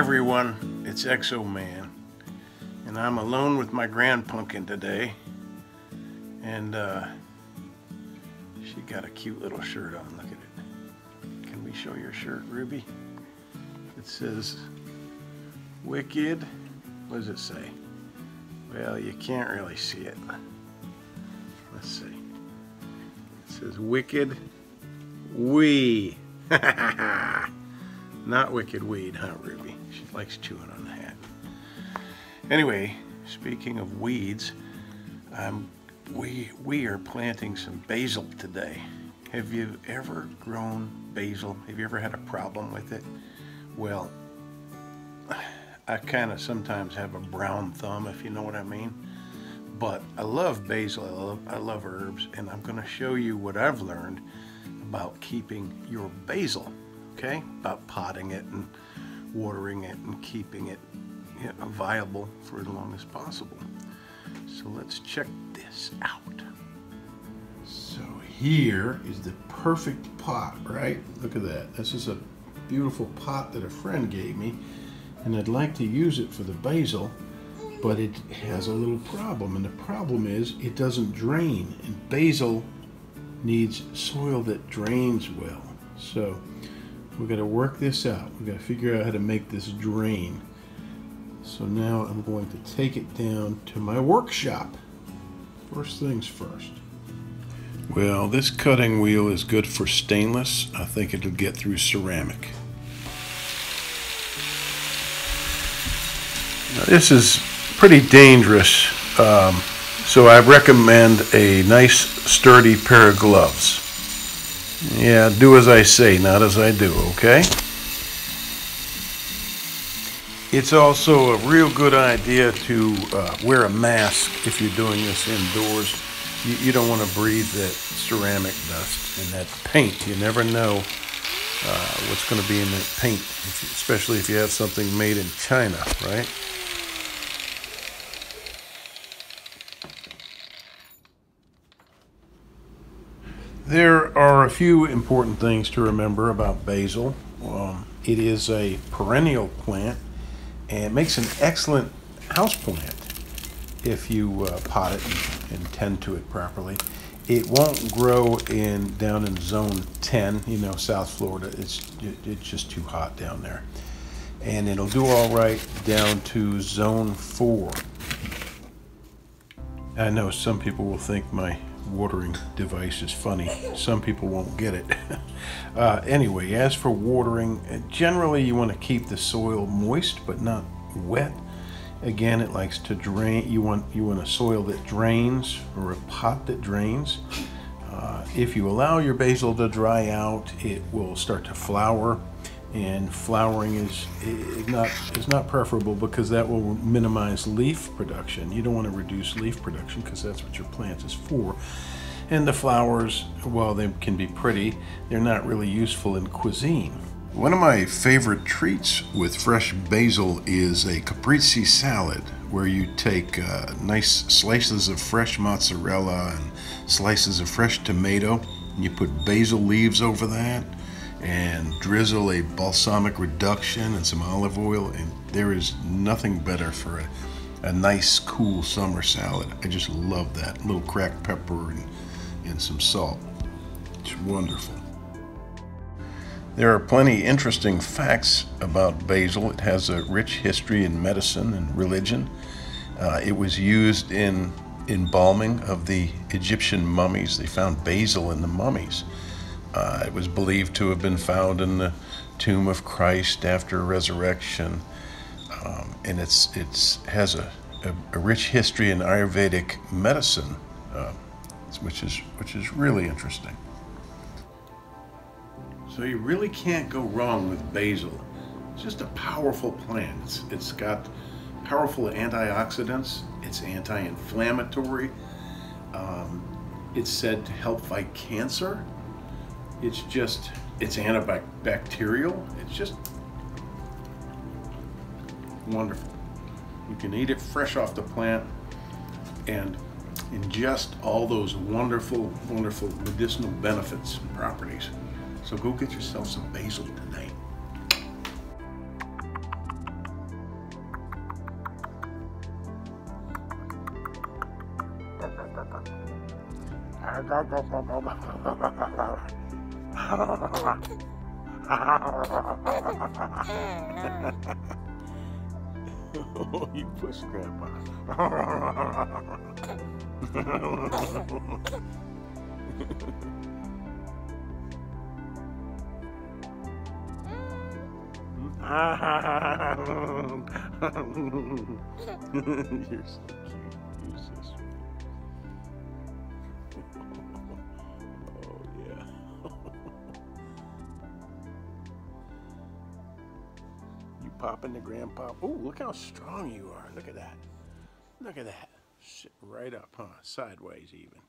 everyone, it's Exoman, and I'm alone with my grandpumpkin today, and she got a cute little shirt on. Look at it. Can we show your shirt, Ruby? It says wicked. What does it say? Well, you can't really see it. Let's see. It says wicked wee. Not wicked weed, huh, Ruby? She likes chewing on the hat. Anyway, speaking of weeds, we are planting some basil today. Have you ever grown basil? Have you ever had a problem with it? Well, I kind of sometimes have a brown thumb, if you know what I mean. But I love basil, I love herbs, and I'm going to show you what I've learned about keeping your basil, okay? About potting it and watering it and keeping it, you know, viable for as long as possible. So let's check this out. So here is the perfect pot, right? Look at that. This is a beautiful pot that a friend gave me, and I'd like to use it for the basil, but it has a little problem, and the problem is it doesn't drain, and basil needs soil that drains well. So we're going to work this out. We've got to figure out how to make this drain. So now I'm going to take it down to my workshop. First things first. Well, this cutting wheel is good for stainless. I think it'll get through ceramic. Now, this is pretty dangerous, so I recommend a nice sturdy pair of gloves. Yeah, do as I say, not as I do, okay? It's also a real good idea to wear a mask if you're doing this indoors. You don't want to breathe that ceramic dust and that paint. You never know what's going to be in that paint, especially if you have something made in China, right? There are a few important things to remember about basil. It is a perennial plant, and it makes an excellent house plant if you pot it and tend to it properly. It won't grow down in zone 10, you know, South Florida. It's just too hot down there. And it'll do all right down to zone 4. I know some people will think my watering device is funny. Some people won't get it. Anyway, as for watering, generally you want to keep the soil moist but not wet. Again, it likes to drain. You want a soil that drains, or a pot that drains. If you allow your basil to dry out, it will start to flower, and flowering is not preferable because that will minimize leaf production. You don't want to reduce leaf production because that's what your plant is for. And the flowers, while they can be pretty, they're not really useful in cuisine. One of my favorite treats with fresh basil is a caprese salad, where you take nice slices of fresh mozzarella and slices of fresh tomato, and you put basil leaves over that, and drizzle a balsamic reduction and some olive oil, and there is nothing better for a nice cool summer salad. I just love that. A little cracked pepper and some salt. It's wonderful. There are plenty interesting facts about basil. It has a rich history in medicine and religion. It was used in embalming of the Egyptian mummies. They found basil in the mummies. It was believed to have been found in the tomb of Christ after resurrection, and it has a rich history in Ayurvedic medicine, which is really interesting. So you really can't go wrong with basil. It's just a powerful plant. It's got powerful antioxidants. It's anti-inflammatory. It's said to help fight cancer. It's antibacterial. It's just wonderful. You can eat it fresh off the plant and ingest all those wonderful, wonderful medicinal benefits and properties. So go get yourself some basil today. Oh, you push, Grandpa. You're so cute. You're so sweet. Oh, yeah. You popping the grandpa. Oh, look how strong you are. Look at that. Look at that. Sit right up, huh? Sideways even.